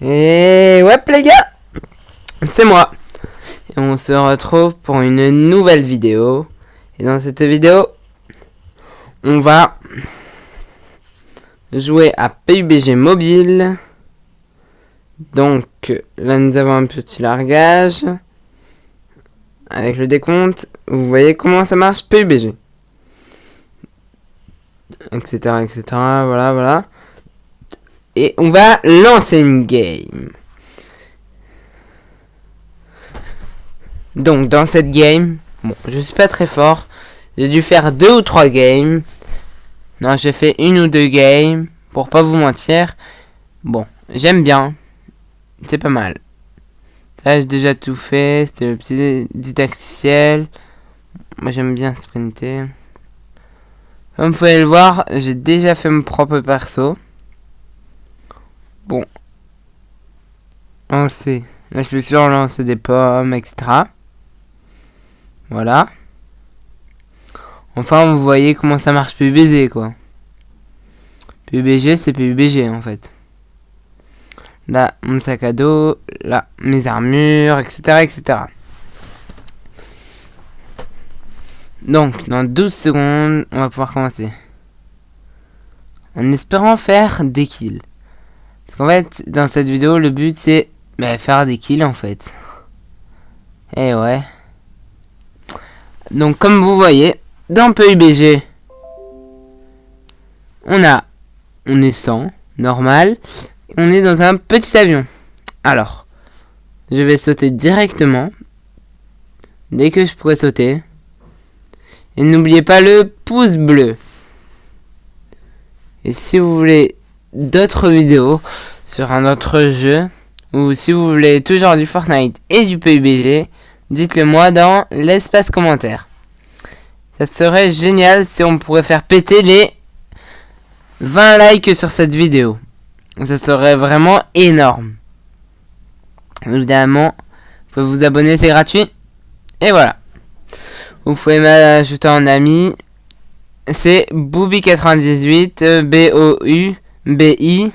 Et ouais les gars, c'est moi. Et on se retrouve pour une nouvelle vidéo. Et dans cette vidéo, on va jouer à PUBG Mobile. Donc là nous avons un petit largage. Avec le décompte, vous voyez comment ça marche PUBG. Etc. etc. Voilà. Et on va lancer une game. Donc dans cette game, bon, je suis pas très fort. J'ai dû faire 2 ou 3 games. Non, j'ai fait 1 ou 2 games. Pour pas vous mentir. Bon, j'aime bien. C'est pas mal. Ça, j'ai déjà tout fait. C'était le petit didacticiel. Moi, j'aime bien sprinter. Comme vous pouvez le voir, j'ai déjà fait mon propre perso. Bon. Lancer. Là, je peux toujours lancer des pommes, etc. Voilà. Enfin, vous voyez comment ça marche PUBG, quoi. PUBG, c'est PUBG, en fait. Là, mon sac à dos. Là, mes armures, etc. Donc, dans 12 secondes, on va pouvoir commencer. En espérant faire des kills. Parce qu'en fait, dans cette vidéo, le but, c'est faire des kills, en fait. Et ouais. Donc, comme vous voyez, dans PUBG, on est 100, normal. On est dans un petit avion. Alors, je vais sauter directement. Dès que je pourrai sauter. Et n'oubliez pas le pouce bleu. Et si vous voulez d'autres vidéos sur un autre jeu, ou si vous voulez toujours du Fortnite et du PUBG, dites-le moi dans l'espace commentaire. Ça serait génial si on pourrait faire péter les 20 likes sur cette vidéo. Ça serait vraiment énorme. Évidemment, vous pouvez vous abonner, c'est gratuit. Et voilà. Vous pouvez m'ajouter en ami. C'est Boubi98, B-O-U-B-I,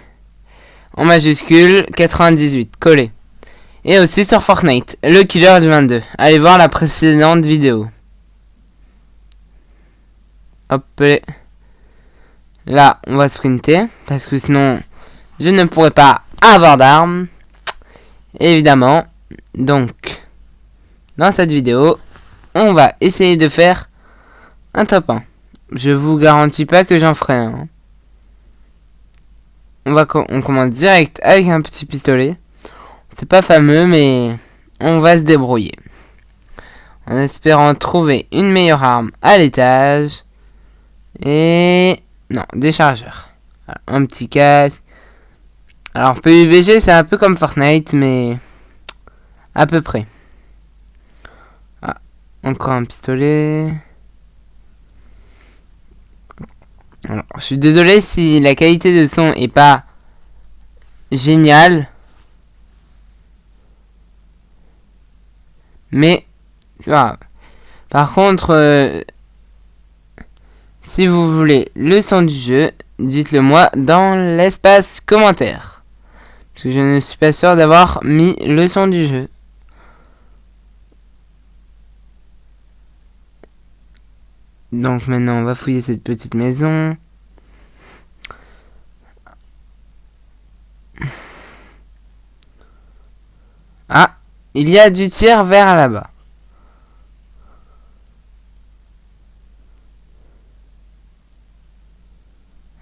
en majuscule, 98, collé. Et aussi sur Fortnite, le killer du 22. Allez voir la précédente vidéo. Hop. Là, on va sprinter, parce que sinon, je ne pourrais pas avoir d'armes. Évidemment. Donc, dans cette vidéo, on va essayer de faire un top 1. Je vous garantis pas que j'en ferai un. On commence direct avec un petit pistolet. C'est pas fameux, mais on va se débrouiller. En espérant trouver une meilleure arme à l'étage. Et non, des chargeurs. Un petit casque. Alors PUBG c'est un peu comme Fortnite, mais à peu près. Ah, encore un pistolet. Alors, je suis désolé si la qualité de son est pas géniale. Mais c'est pas grave. Par contre, si vous voulez le son du jeu, dites-le moi dans l'espace commentaire. Parce que je ne suis pas sûr d'avoir mis le son du jeu. Donc maintenant on va fouiller cette petite maison. Ah, il y a du tir vers là-bas.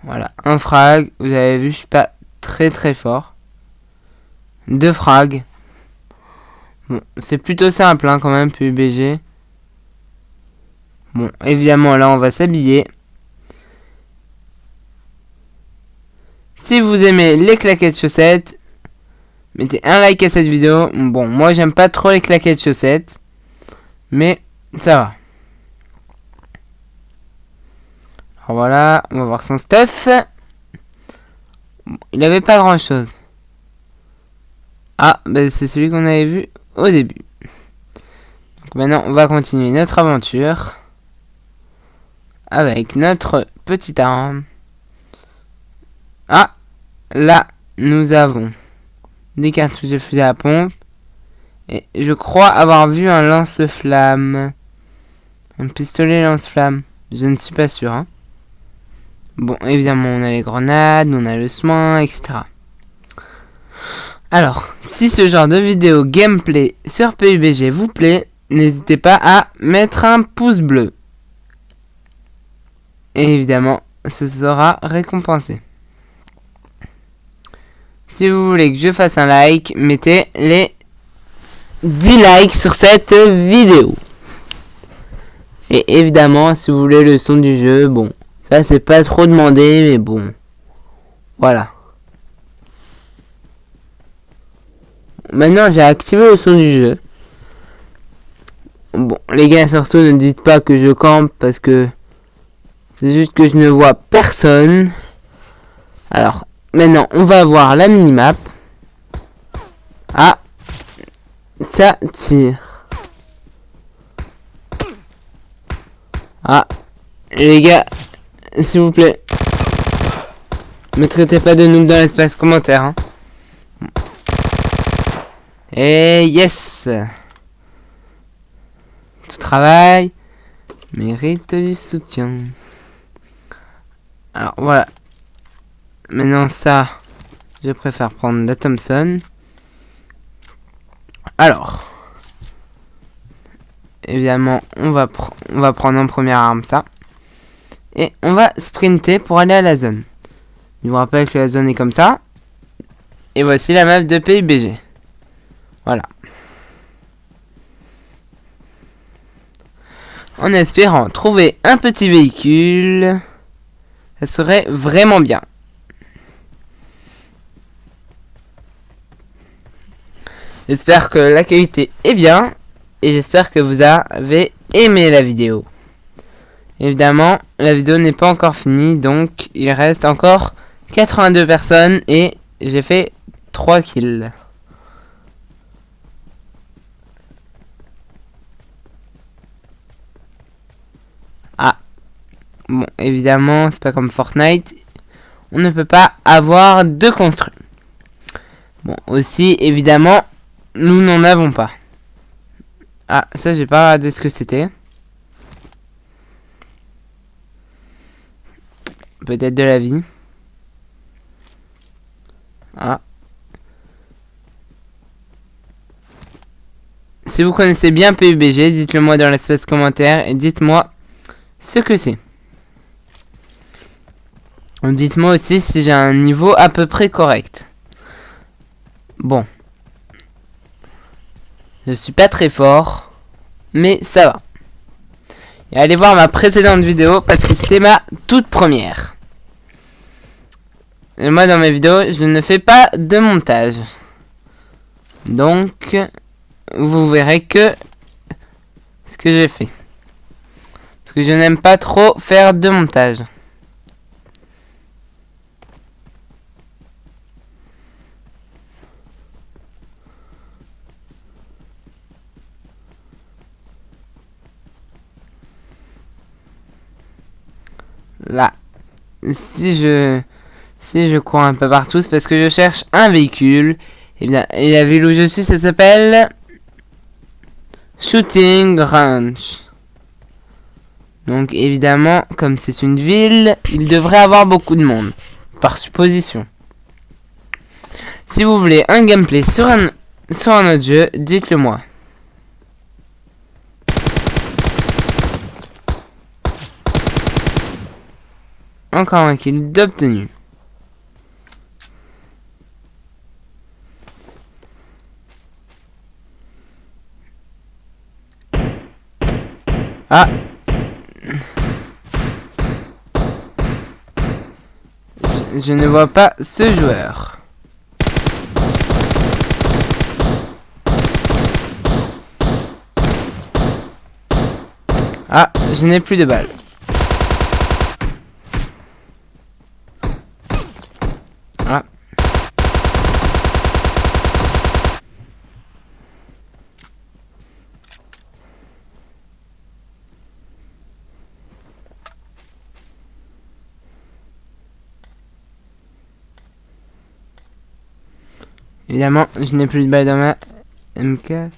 Voilà, un frag. Vous avez vu, je suis pas très fort. 2 frags. Bon, c'est plutôt simple hein, quand même, PUBG. Bon, évidemment, là, on va s'habiller. Si vous aimez les claquettes chaussettes, mettez un like à cette vidéo. Bon, moi, j'aime pas trop les claquettes chaussettes. Mais, ça va. Alors voilà, on va voir son stuff. Bon, il avait pas grand-chose. Ah, bah, c'est celui qu'on avait vu au début. Donc maintenant, on va continuer notre aventure. Avec notre petite arme. Ah, là, nous avons des cartouches de fusil à pompe. Et je crois avoir vu un lance-flamme. Un pistolet lance-flamme. Je ne suis pas sûr. Hein. Bon, évidemment, on a les grenades, on a le soin, etc. Alors, si ce genre de vidéo gameplay sur PUBG vous plaît, n'hésitez pas à mettre un pouce bleu. Et évidemment, ce sera récompensé. Si vous voulez que je fasse un like, mettez les 10 likes sur cette vidéo. Et évidemment, si vous voulez le son du jeu, bon, ça c'est pas trop demandé, mais bon, voilà. Maintenant, j'ai activé le son du jeu. Bon, les gars, surtout ne dites pas que je campe parce que c'est juste que je ne vois personne. Alors, maintenant, on va voir la minimap. Ah, ça tire. Ah, les gars, s'il vous plaît, me traitez pas de noob dans l'espace commentaire. Hein. Et yes, tout travail mérite du soutien. Alors voilà. Maintenant ça, je préfère prendre la Thompson. Alors, évidemment, on va prendre en première arme ça. Et on va sprinter pour aller à la zone. Je vous rappelle que la zone est comme ça. Et voici la map de PUBG. Voilà. En espérant trouver un petit véhicule, ça serait vraiment bien. J'espère que la qualité est bien et j'espère que vous avez aimé la vidéo. Évidemment, la vidéo n'est pas encore finie, donc il reste encore 82 personnes et j'ai fait 3 kills. Ah, bon, évidemment, c'est pas comme Fortnite. On ne peut pas avoir de construit. Bon, aussi, évidemment, nous n'en avons pas. Ah, ça, j'ai pas regardé ce que c'était. Peut-être de la vie. Ah. Si vous connaissez bien PUBG, dites-le moi dans l'espace commentaire et dites-moi ce que c'est. Dites-moi aussi si j'ai un niveau à peu près correct. Bon. Je suis pas très fort, mais ça va. Et allez voir ma précédente vidéo parce que c'était ma toute première. Et moi dans mes vidéos, je ne fais pas de montage. Donc, vous verrez que ce que j'ai fait. Parce que je n'aime pas trop faire de montage. Là, si je cours un peu partout, c'est parce que je cherche un véhicule. Et la ville où je suis, ça s'appelle Shooting Range. Donc évidemment, comme c'est une ville, il devrait avoir beaucoup de monde, par supposition. Si vous voulez un gameplay sur un autre jeu, dites-le moi. Encore un kill d'obtenu. Ah. Je ne vois pas ce joueur. Ah, je n'ai plus de balles. Ah. Évidemment, je n'ai plus de balles dans ma MK.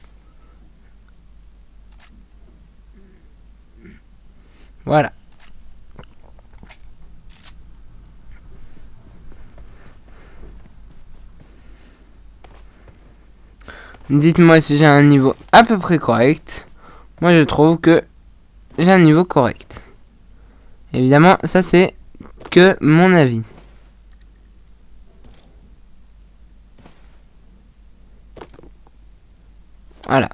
Voilà. Dites-moi si j'ai un niveau à peu près correct. Moi, je trouve que j'ai un niveau correct. Évidemment, ça c'est que mon avis. Voilà.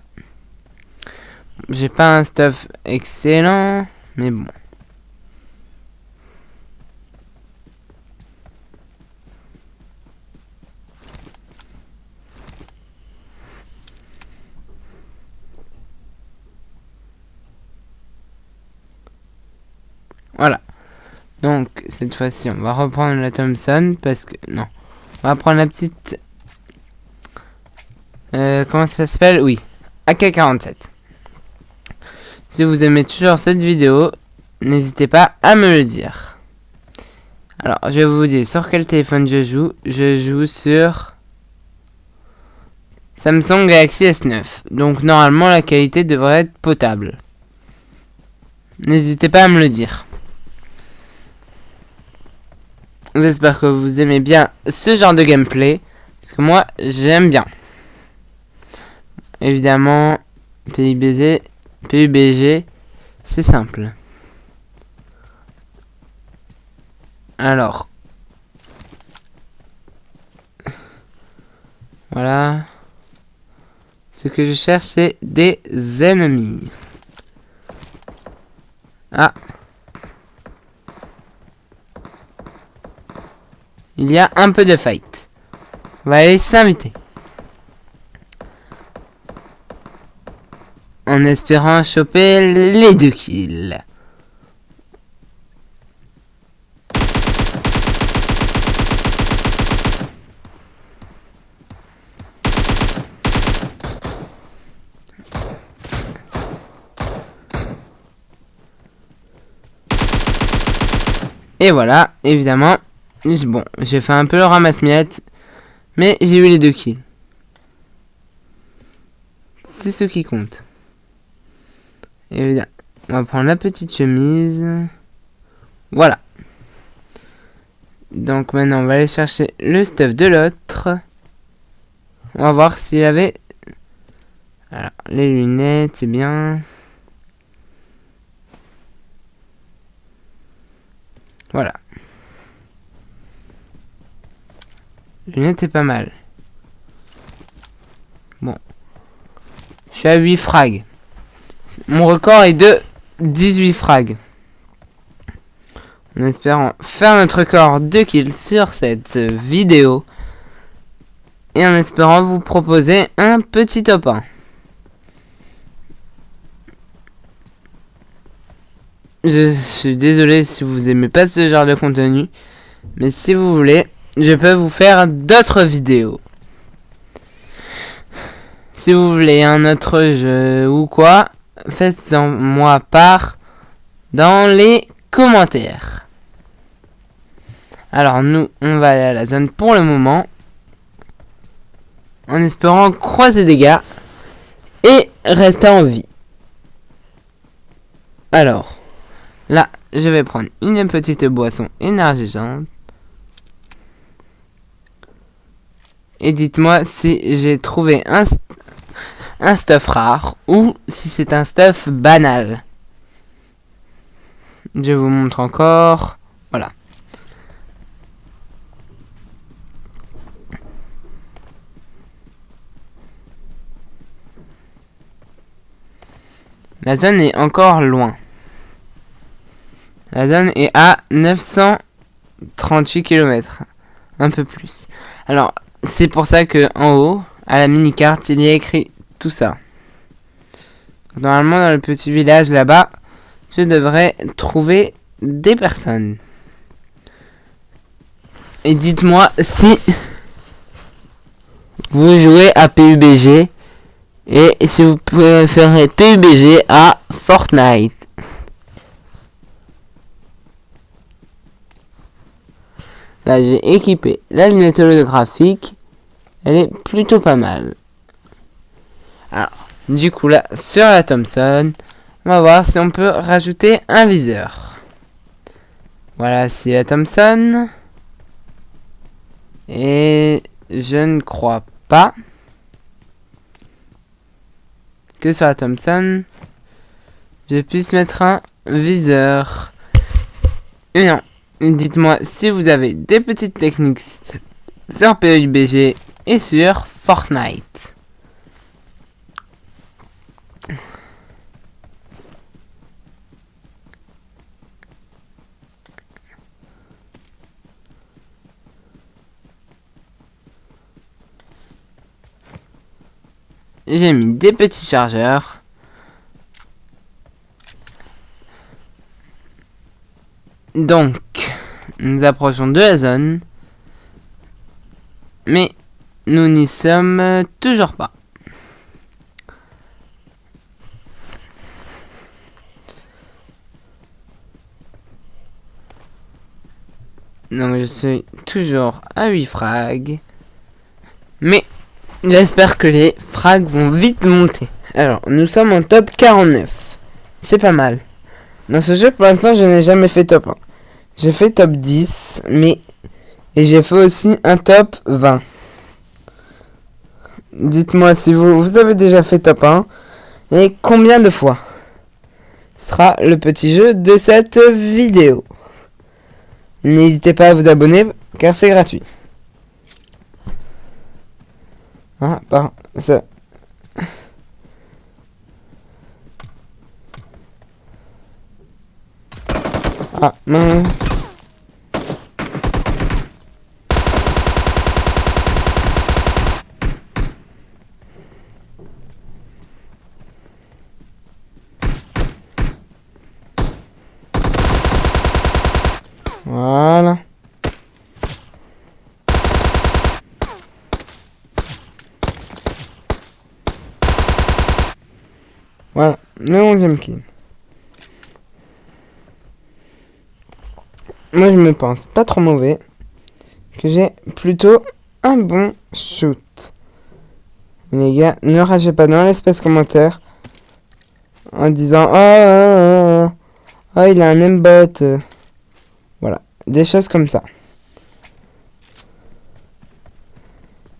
J'ai pas un stuff excellent, mais bon. Voilà. Donc, cette fois-ci, on va reprendre la Thompson, parce que... Non. On va prendre la petite... comment ça s'appelle? Oui. AK-47. Si vous aimez toujours cette vidéo, n'hésitez pas à me le dire. Alors, je vais vous dire sur quel téléphone je joue. Je joue sur... Samsung Galaxy S9. Donc, normalement, la qualité devrait être potable. N'hésitez pas à me le dire. J'espère que vous aimez bien ce genre de gameplay. Parce que moi, j'aime bien. Évidemment, PUBG, c'est simple. Alors. Voilà. Ce que je cherche, c'est des ennemis. Ah. Il y a un peu de fight. On va aller s'inviter. En espérant choper les 2 kills. Et voilà, évidemment. Bon, j'ai fait un peu le ramasse-miettes. Mais j'ai eu les 2 kills. C'est ce qui compte. Évidemment. On va prendre la petite chemise. Voilà. Donc maintenant, on va aller chercher le stuff de l'autre. On va voir s'il avait... Alors, les lunettes, c'est bien. Voilà. Les lunettes, c'est pas mal. Bon. Je suis à 8 frags. Mon record est de 18 frags. En espérant faire notre record de kills sur cette vidéo. Et en espérant vous proposer un petit top 1. Je suis désolé si vous aimez pas ce genre de contenu. Mais si vous voulez, je peux vous faire d'autres vidéos. Si vous voulez un autre jeu ou quoi, faites-en moi part dans les commentaires. Alors nous, on va aller à la zone pour le moment. En espérant croiser des gars et rester en vie. Alors, là, je vais prendre une petite boisson énergisante. Et dites-moi si j'ai trouvé un stuff rare ou si c'est un stuff banal. Je vous montre encore. Voilà. La zone est encore loin. La zone est à 938 km. Un peu plus. Alors, c'est pour ça que en haut, à la mini-carte, il y a écrit tout ça. Normalement, dans le petit village là-bas, je devrais trouver des personnes. Et dites-moi si vous jouez à PUBG et si vous préférez PUBG à Fortnite. Là, j'ai équipé la lunette holographique elle est plutôt pas mal. Alors, du coup là, sur la Thompson, on va voir si on peut rajouter un viseur. Voilà, c'est la Thompson. Et je ne crois pas que sur la Thompson, je puisse mettre un viseur. Et non, dites-moi si vous avez des petites techniques sur PUBG et sur Fortnite. J'ai mis des petits chargeurs. Donc, nous approchons de la zone. Mais nous n'y sommes toujours pas. Donc je suis toujours à 8 frags. Mais j'espère que les frags vont vite monter. Alors, nous sommes en top 49. C'est pas mal. Dans ce jeu, pour l'instant, je n'ai jamais fait top 1. J'ai fait top 10, mais... Et j'ai fait aussi un top 20. Dites-moi si vous avez déjà fait top 1. Et combien de fois. Ce sera le petit jeu de cette vidéo. N'hésitez pas à vous abonner, car c'est gratuit. Ah, pardon, ça... Ah, non. Voilà. Voilà, le 11e kill. Moi, je me pense pas trop mauvais. Que j'ai plutôt un bon shoot. Les gars, ne ragez pas dans l'espace commentaire. En disant oh, il a un aimbot. Voilà, des choses comme ça.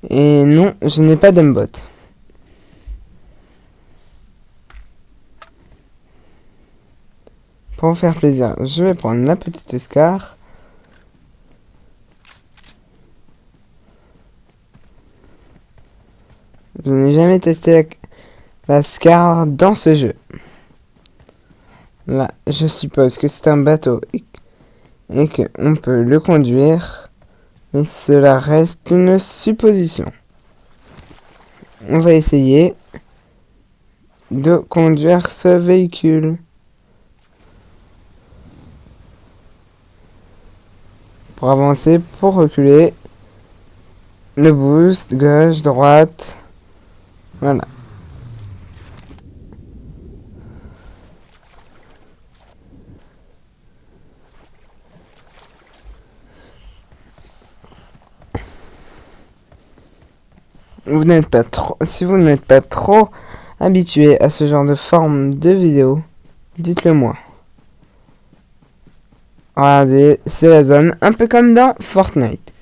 Et non, je n'ai pas d'aimbot. Pour vous faire plaisir, je vais prendre la petite Scar. Je n'ai jamais testé la Scar dans ce jeu. Là, je suppose que c'est un bateau et qu'on peut le conduire. Mais cela reste une supposition. On va essayer de conduire ce véhicule. Pour avancer, pour reculer, le boost, gauche, droite, voilà. Si vous n'êtes pas trop habitué à ce genre de forme de vidéo, dites-le moi. Regardez, c'est la zone, un peu comme dans Fortnite.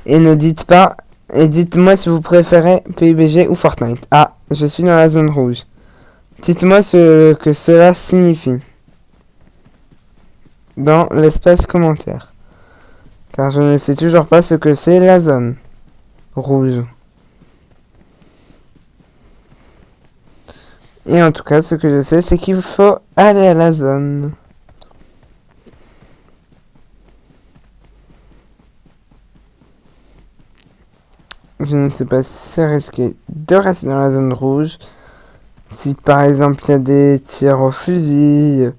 Et ne dites pas, et dites-moi si vous préférez PUBG ou Fortnite. Ah, je suis dans la zone rouge. Dites-moi ce que cela signifie. Dans l'espace commentaire. Car je ne sais toujours pas ce que c'est la zone rouge. Et en tout cas, ce que je sais, c'est qu'il faut aller à la zone. Je ne sais pas si c'est risqué de rester dans la zone rouge. Si par exemple il y a des tirs au fusil,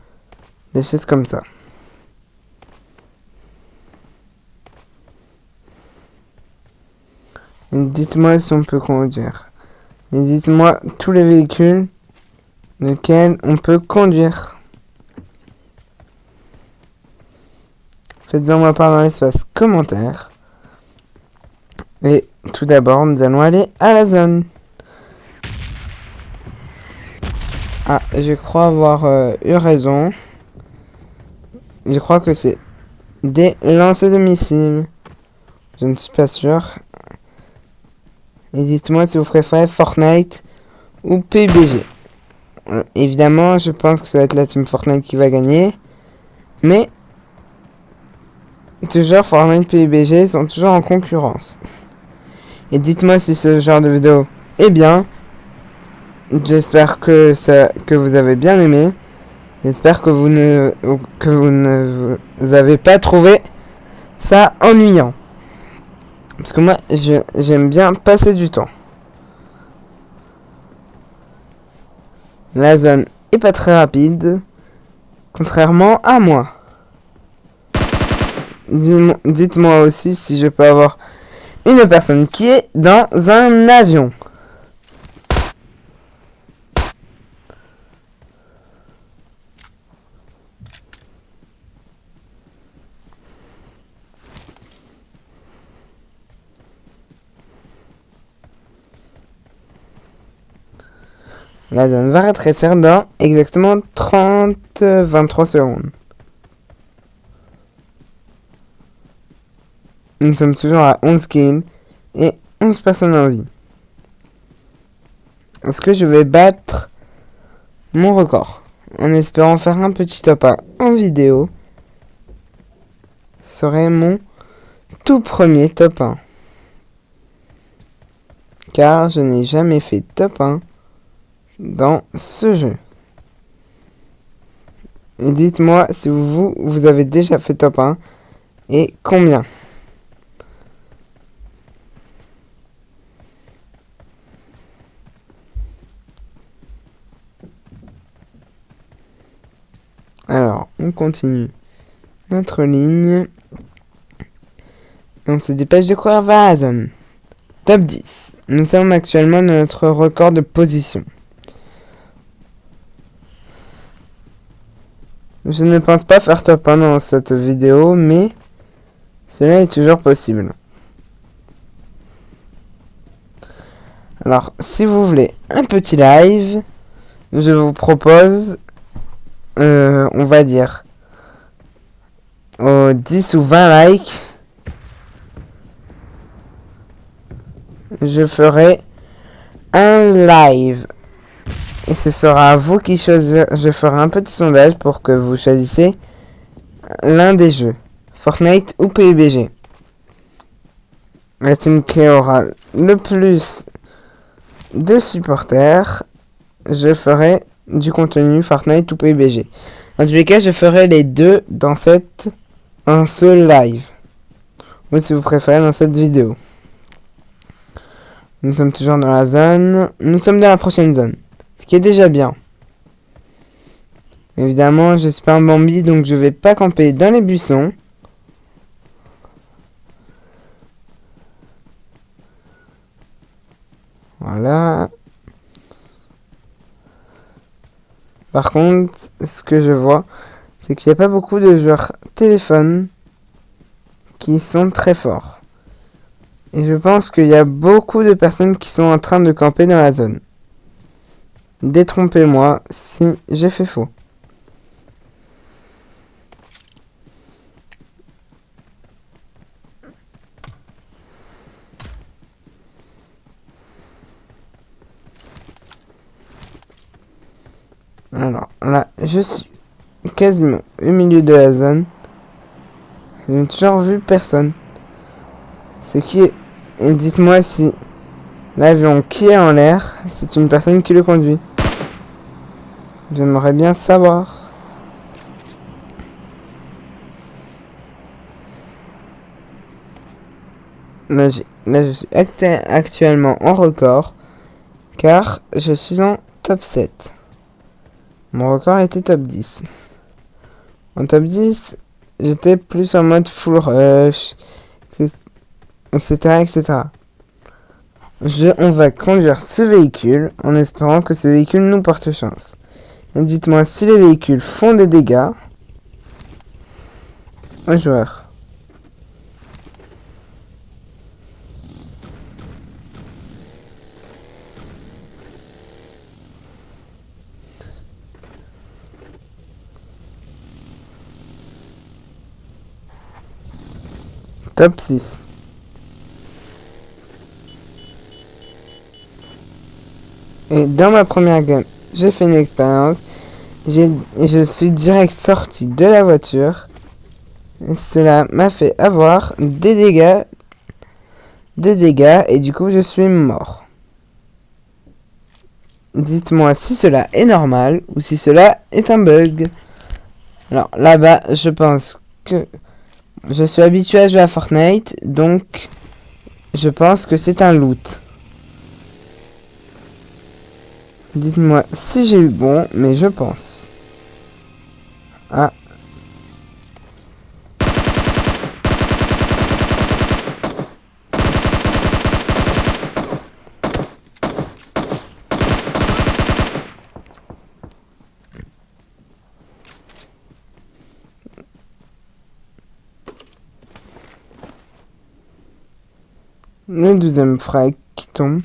des choses comme ça. Et dites-moi si on peut conduire. Et dites-moi tous les véhicules lesquels on peut conduire. Faites-en moi part dans l'espace commentaire. Et tout d'abord, nous allons aller à la zone. Ah, je crois avoir eu raison. Je crois que c'est des lancers de missiles. Je ne suis pas sûr. Et dites-moi si vous préférez Fortnite ou PUBG. Évidemment, je pense que ça va être la team Fortnite qui va gagner. Mais, toujours Fortnite et PUBG sont toujours en concurrence. Et dites-moi si ce genre de vidéo est bien. J'espère que vous avez bien aimé. J'espère que vous ne vous avez pas trouvé ça ennuyant. Parce que moi, j'aime bien passer du temps. La zone est pas très rapide, contrairement à moi. Dites-moi aussi si je peux avoir une personne qui est dans un avion. La zone va rétrécir dans exactement 23 secondes. Nous sommes toujours à 11 kills et 11 personnes en vie. Est-ce que je vais battre mon record en espérant faire un petit top 1 en vidéo? Ce serait mon tout premier top 1. Car je n'ai jamais fait top 1 dans ce jeu. Et dites-moi si vous avez déjà fait top 1 et combien. Alors, on continue notre ligne. On se dépêche de courir vers la zone. Top 10. Nous sommes actuellement dans notre record de position. Je ne pense pas faire top 1 dans cette vidéo, mais cela est toujours possible. Alors, si vous voulez un petit live, je vous propose, on va dire, 10 ou 20 likes, je ferai un live. Et ce sera à vous qui choisirez. Je ferai un petit sondage pour que vous choisissez l'un des jeux. Fortnite ou PUBG. La team qui aura le plus de supporters, je ferai du contenu Fortnite ou PUBG. En tous les cas, je ferai les deux dans ce live. Ou si vous préférez dans cette vidéo. Nous sommes toujours dans la zone. Nous sommes dans la prochaine zone. Ce qui est déjà bien. Évidemment, je suis pas un Bambi, donc je vais pas camper dans les buissons. Voilà. Par contre, ce que je vois, c'est qu'il n'y a pas beaucoup de joueurs téléphone qui sont très forts. Et je pense qu'il y a beaucoup de personnes qui sont en train de camper dans la zone. Détrompez-moi si j'ai fait faux. Alors là, je suis quasiment au milieu de la zone. Je n'ai toujours vu personne. Ce qui est... Et dites-moi si l'avion qui est en l'air, c'est une personne qui le conduit. J'aimerais bien savoir. Là, je suis actuellement en record, car je suis en top 7. Mon record était top 10. En top 10, j'étais plus en mode full rush, etc. etc. On va conduire ce véhicule en espérant que ce véhicule nous porte chance. Et dites-moi si les véhicules font des dégâts aux joueurs. Top 6. Et dans ma première game, j'ai fait une expérience. Je suis direct sorti de la voiture. Et cela m'a fait avoir des dégâts. Et du coup je suis mort. Dites-moi si cela est normal ou si cela est un bug. Alors là-bas, je pense que je suis habitué à jouer à Fortnite, donc je pense que c'est un loot. Dites-moi si j'ai eu bon, mais je pense. Ah. Le deuxième frag qui tombe.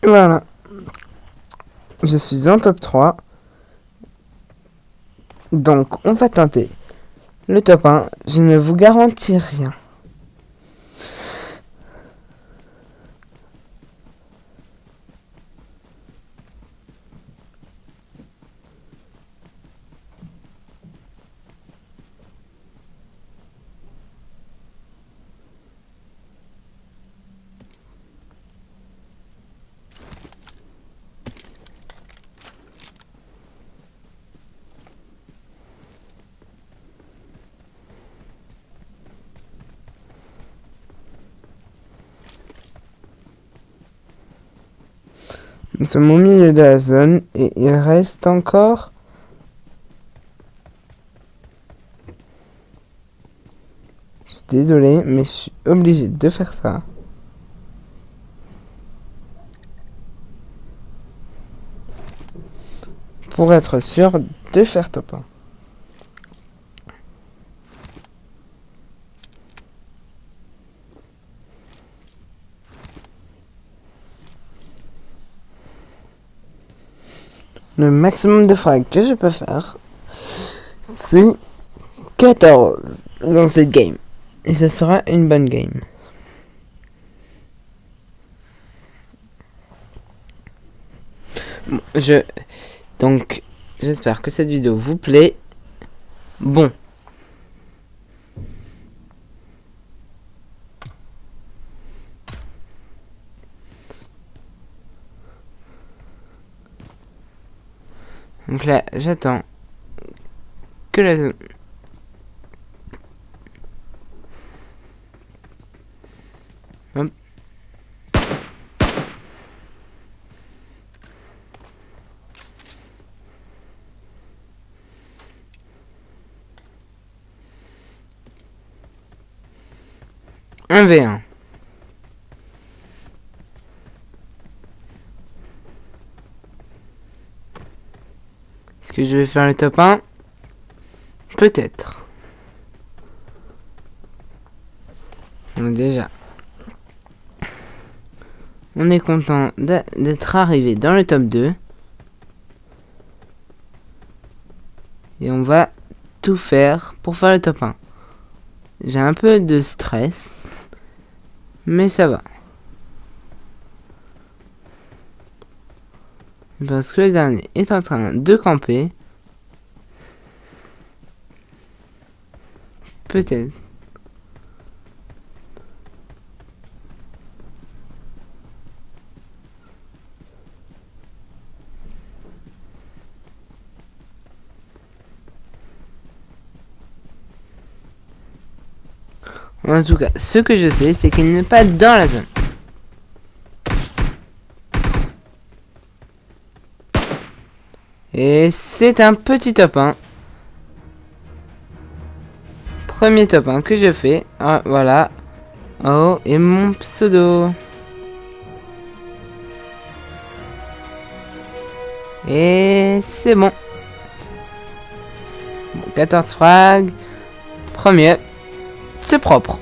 Voilà. Je suis en top 3. Donc, on va tenter le top 1. Je ne vous garantis rien. Nous sommes au milieu de la zone et il reste encore... Je suis désolé, mais je suis obligé de faire ça. Pour être sûr de faire top 1. Le maximum de frags que je peux faire, c'est 14 dans cette game. Et ce sera une bonne game. Bon, donc, j'espère que cette vidéo vous plaît. Bon. Donc là, j'attends que la zone... Hop. Un V1. Est-ce que je vais faire le top 1? Peut-être. Donc déjà, on est content d'être arrivé dans le top 2. Et on va tout faire pour faire le top 1. J'ai un peu de stress, mais ça va. Parce que le dernier est en train de camper. Peut-être. En tout cas, ce que je sais, c'est qu'il n'est pas dans la zone. Et c'est un petit top 1. Premier top 1 que je fais. Ah, voilà. Oh, et mon pseudo. Et c'est bon. 14 frags. Premier. C'est propre.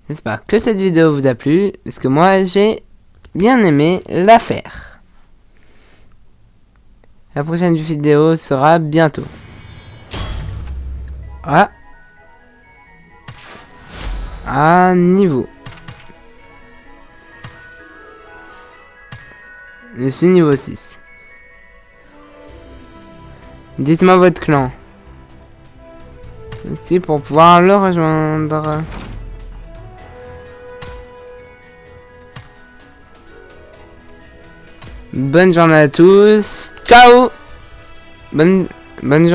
J'espère que cette vidéo vous a plu, parce que moi j'ai bien aimé la faire. La prochaine vidéo sera bientôt. Ah. À niveau. Je suis niveau 6. Dites-moi votre clan. Ici pour pouvoir le rejoindre. Bonne journée à tous. Ciao. Bonne journée.